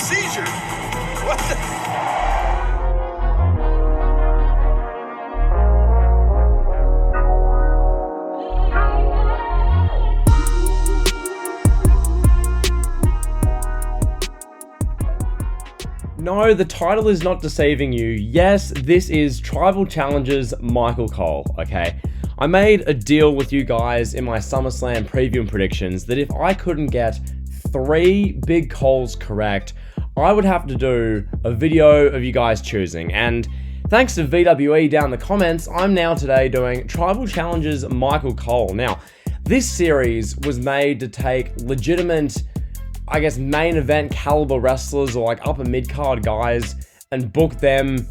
seizure. What the? No, the title is not deceiving you. Yes, this is Tribal Challenges Michael Cole, okay? I made a deal with you guys in my SummerSlam preview and predictions that if I couldn't get 3 big Coles correct, I would have to do a video of you guys choosing. And thanks to VWE down in the comments, I'm now today doing Tribal Challenges Michael Cole. Now, this series was made to take legitimate, I guess, main event caliber wrestlers or like upper mid-card guys and book them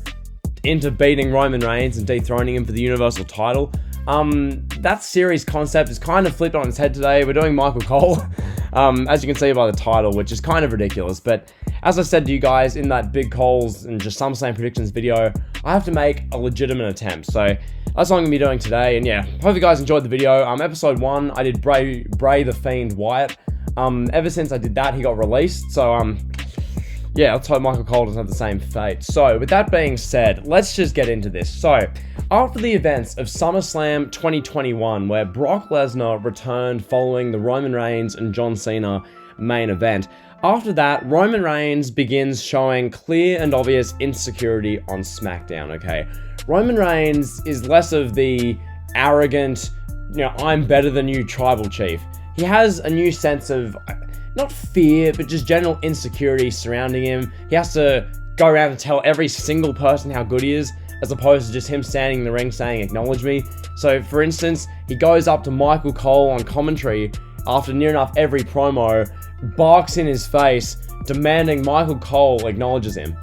into beating Roman Reigns and dethroning him for the Universal title. That series concept is kind of flipped on its head today. We're doing Michael Cole, as you can see by the title, which is kind of ridiculous. But as I said to you guys in that Big Coles and just SummerSlam predictions video, I have to make a legitimate attempt. So that's what I'm going to be doing today. And yeah, hope you guys enjoyed the video. Episode 1, I did Bray the Fiend Wyatt. Ever since I did that, he got released. So, yeah, let's hope Michael Cole doesn't have the same fate. So, with that being said, let's just get into this. So, after the events of SummerSlam 2021, where Brock Lesnar returned following the Roman Reigns and John Cena main event, after that, Roman Reigns begins showing clear and obvious insecurity on SmackDown, okay? Roman Reigns is less of the arrogant, I'm better than you tribal chief. He has a new sense of, not fear, but just general insecurity surrounding him. He has to go around and tell every single person how good he is, as opposed to just him standing in the ring saying, acknowledge me. So, for instance, he goes up to Michael Cole on commentary after near enough every promo, barks in his face, demanding Michael Cole acknowledges him.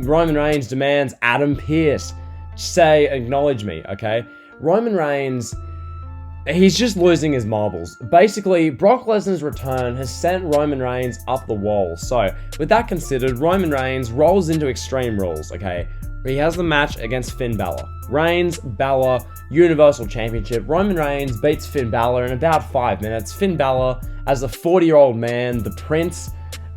Roman Reigns demands Adam Pearce say, acknowledge me, okay? Roman Reigns, he's just losing his marbles. Basically, Brock Lesnar's return has sent Roman Reigns up the wall. So, with that considered, Roman Reigns rolls into Extreme Rules, okay? He has the match against Finn Balor. Reigns, Balor, Universal Championship. Roman Reigns beats Finn Balor in about 5 minutes. Finn Balor, as a 40-year-old man, the prince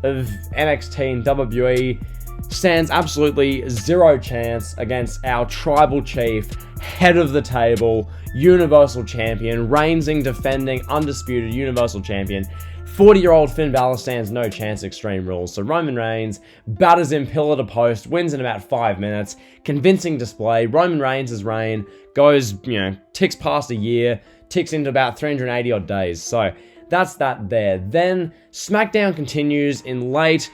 of NXT and WWE, stands absolutely zero chance against our tribal chief, head of the table, Universal Champion, reigning, defending, undisputed Universal Champion. 40-year-old Finn Balor stands no chance at Extreme Rules. So Roman Reigns batters him pillar to post, wins in about 5 minutes. Convincing display. Roman Reigns' reign goes, ticks past a year, ticks into about 380 odd days. So that's that there. Then SmackDown continues in late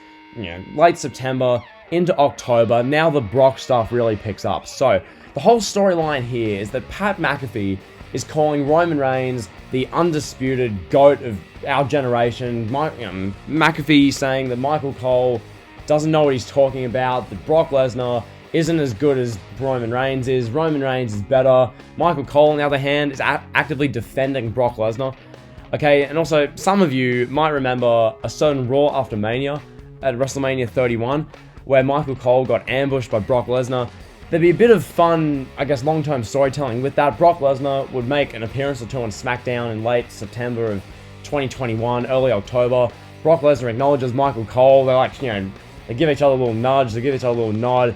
September into October. Now the Brock stuff really picks up. So the whole storyline here is that Pat McAfee is calling Roman Reigns the undisputed GOAT of our generation. McAfee saying that Michael Cole doesn't know what he's talking about, that Brock Lesnar isn't as good as Roman Reigns is. Roman Reigns is better. Michael Cole, on the other hand, is actively defending Brock Lesnar. Okay, and also, some of you might remember a certain Raw after Mania at WrestleMania 31, where Michael Cole got ambushed by Brock Lesnar. There'd be a bit of fun, I guess, long-term storytelling with that. Brock Lesnar would make an appearance or two on SmackDown in late September of 2021, early October. Brock Lesnar acknowledges Michael Cole. They're like, they give each other a little nudge, they give each other a little nod.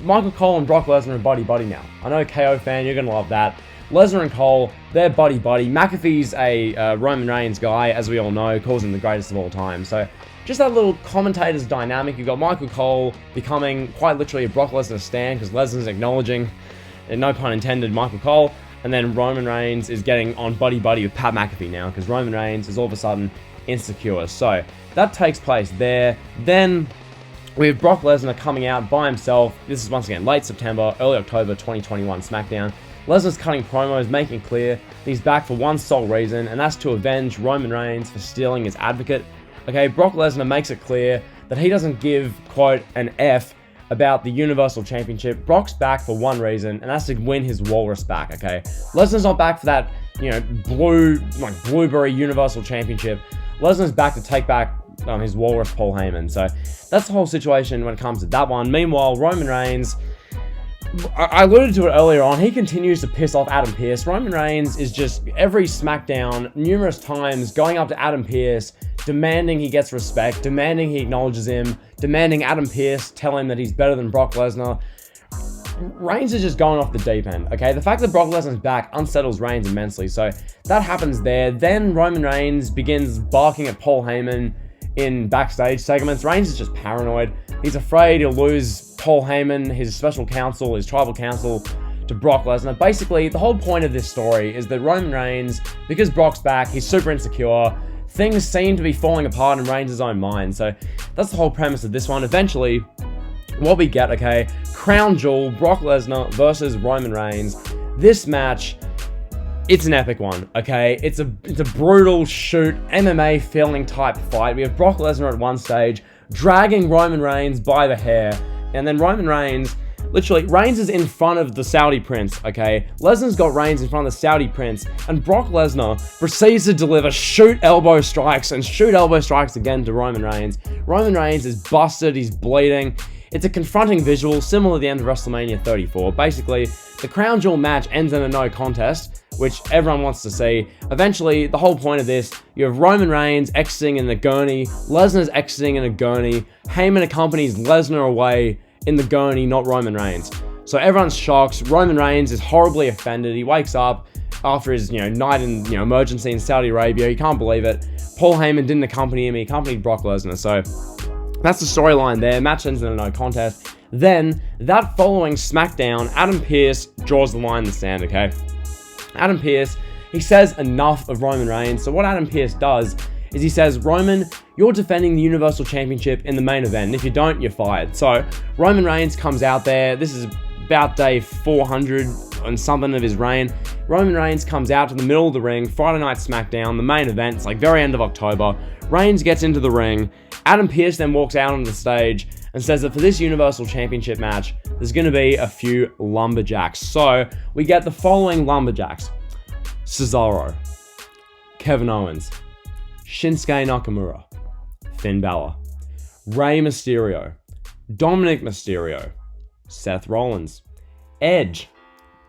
Michael Cole and Brock Lesnar are buddy-buddy now. I know, KO fan, you're going to love that. Lesnar and Cole, they're buddy-buddy. McAfee's a Roman Reigns guy, as we all know, calls him the greatest of all time. So just that little commentator's dynamic. You've got Michael Cole becoming quite literally a Brock Lesnar stan because Lesnar's acknowledging, and no pun intended, Michael Cole. And then Roman Reigns is getting on buddy-buddy with Pat McAfee now because Roman Reigns is all of a sudden insecure. So that takes place there. Then we have Brock Lesnar coming out by himself. This is once again late September, early October 2021 SmackDown. Lesnar's cutting promos, making it clear he's back for one sole reason, and that's to avenge Roman Reigns for stealing his advocate. Okay, Brock Lesnar makes it clear that he doesn't give, quote, an F about the Universal Championship. Brock's back for one reason, and that's to win his Walrus back, okay? Lesnar's not back for that, blueberry Universal Championship. Lesnar's back to take back his Walrus Paul Heyman. So that's the whole situation when it comes to that one. Meanwhile, Roman Reigns, I alluded to it earlier on, he continues to piss off Adam Pearce. Roman Reigns is just, every SmackDown, numerous times, going up to Adam Pearce, demanding he gets respect, demanding he acknowledges him, demanding Adam Pearce tell him that he's better than Brock Lesnar. Reigns is just going off the deep end, okay? The fact that Brock Lesnar's back unsettles Reigns immensely, so that happens there. Then Roman Reigns begins barking at Paul Heyman in backstage segments. Reigns is just paranoid. He's afraid he'll lose Paul Heyman, his special counsel, his tribal counsel, to Brock Lesnar. Basically, the whole point of this story is that Roman Reigns, because Brock's back, he's super insecure. Things seem to be falling apart in Reigns' own mind, so that's the whole premise of this one. Eventually, what we get, okay, crown jewel, Brock Lesnar versus Roman Reigns. This match, it's an epic one, okay? It's a brutal shoot, MMA feeling type fight. We have Brock Lesnar at one stage, dragging Roman Reigns by the hair, and then Roman Reigns, literally, Reigns is in front of the Saudi Prince, okay? Lesnar's got Reigns in front of the Saudi Prince, and Brock Lesnar proceeds to deliver shoot elbow strikes and shoot elbow strikes again to Roman Reigns. Roman Reigns is busted, he's bleeding. It's a confronting visual, similar to the end of WrestleMania 34. Basically, the crown jewel match ends in a no contest, which everyone wants to see. Eventually, the whole point of this, you have Roman Reigns exiting in a gurney, Lesnar's exiting in a gurney, Heyman accompanies Lesnar away in the gurney, not Roman Reigns. So everyone's shocked. Roman Reigns is horribly offended. He wakes up after his, night in, emergency in Saudi Arabia. He can't believe it. Paul Heyman didn't accompany him. He accompanied Brock Lesnar. So that's the storyline there. Match ends in a no contest. Then, that following SmackDown, Adam Pearce draws the line in the sand, okay? Adam Pearce, he says enough of Roman Reigns. So what Adam Pearce does is he says, Roman, you're defending the Universal Championship in the main event. And if you don't, you're fired. So Roman Reigns comes out there. This is about day 400 and something of his reign. Roman Reigns comes out to the middle of the ring, Friday Night SmackDown, the main event. It's like very end of October. Reigns gets into the ring. Adam Pearce then walks out on the stage and says that for this Universal Championship match, there's going to be a few Lumberjacks. So we get the following Lumberjacks: Cesaro, Kevin Owens, Shinsuke Nakamura, Finn Balor, Rey Mysterio, Dominic Mysterio, Seth Rollins, Edge,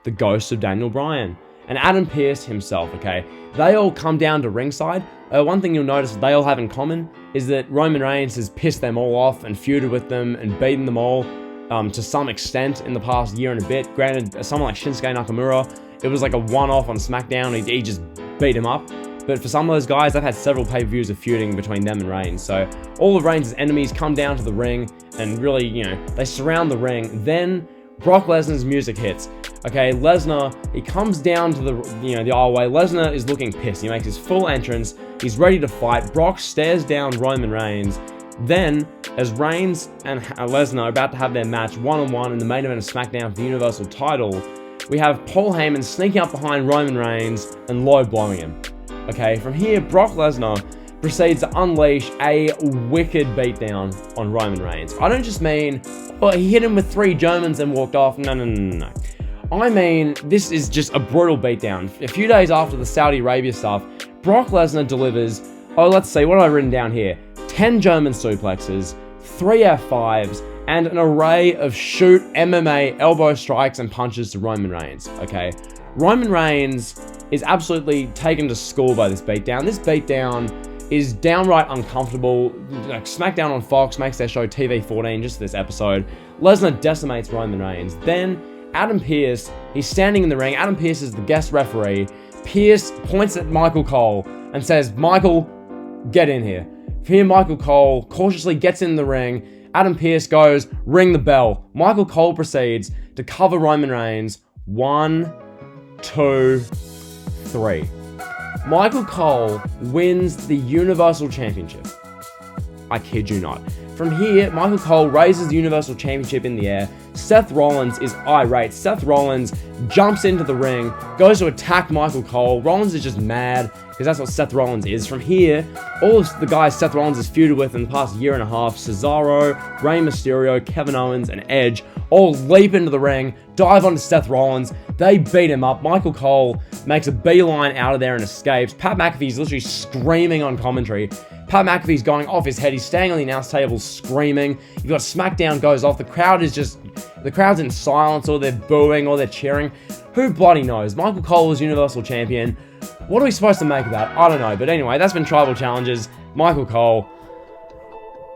the ghost of Daniel Bryan, and Adam Pearce himself, okay? They all come down to ringside. One thing you'll notice they all have in common is that Roman Reigns has pissed them all off and feuded with them and beaten them all to some extent in the past year and a bit. Granted, someone like Shinsuke Nakamura, it was like a one-off on SmackDown. He just beat him up. But for some of those guys, they've had several pay-per-views of feuding between them and Reigns. So all of Reigns' enemies come down to the ring and really, they surround the ring. Then Brock Lesnar's music hits. Okay, Lesnar, he comes down to the aisleway. Lesnar is looking pissed. He makes his full entrance. He's ready to fight. Brock stares down Roman Reigns. Then, as Reigns and Lesnar are about to have their match one-on-one in the main event of SmackDown for the Universal title, we have Paul Heyman sneaking up behind Roman Reigns and low-blowing him. Okay, from here, Brock Lesnar proceeds to unleash a wicked beatdown on Roman Reigns. I don't just mean, he hit him with 3 Germans and walked off. No. I mean, this is just a brutal beatdown. A few days after the Saudi Arabia stuff, Brock Lesnar delivers, let's see, what have I written down here? 10 German suplexes, 3 F5s, and an array of shoot MMA elbow strikes and punches to Roman Reigns, okay? Roman Reigns is absolutely taken to school by this beatdown. This beatdown is downright uncomfortable. Like SmackDown on Fox makes their show TV14 just this episode. Lesnar decimates Roman Reigns. Then Adam Pearce, he's standing in the ring. Adam Pearce is the guest referee. Pearce points at Michael Cole and says, Michael, get in here. Here, Michael Cole cautiously gets in the ring. Adam Pearce goes, ring the bell. Michael Cole proceeds to cover Roman Reigns. 1, 2, 3. Michael Cole wins the Universal Championship. I kid you not. From here, Michael Cole raises the Universal Championship in the air. Seth Rollins is irate. Seth Rollins jumps into the ring, goes to attack Michael Cole. Rollins is just mad, because that's what Seth Rollins is. From here, all of the guys Seth Rollins has feuded with in the past year and a half, Cesaro, Rey Mysterio, Kevin Owens, and Edge, all leap into the ring, dive onto Seth Rollins. They beat him up. Michael Cole makes a beeline out of there and escapes. Pat McAfee's literally screaming on commentary. Pat McAfee's going off his head. He's staying on the announce table screaming. You've got SmackDown goes off. The crowd's in silence, or they're booing, or they're cheering. Who bloody knows? Michael Cole is Universal Champion. What are we supposed to make of that? I don't know. But anyway, that's been Tribal Challenges. Michael Cole.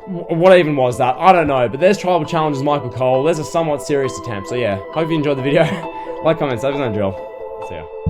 What even was that? I don't know. But there's Tribal Challenges, Michael Cole. There's a somewhat serious attempt. So yeah, hope you enjoyed the video. Like, comment, subscribe, and drill. See ya.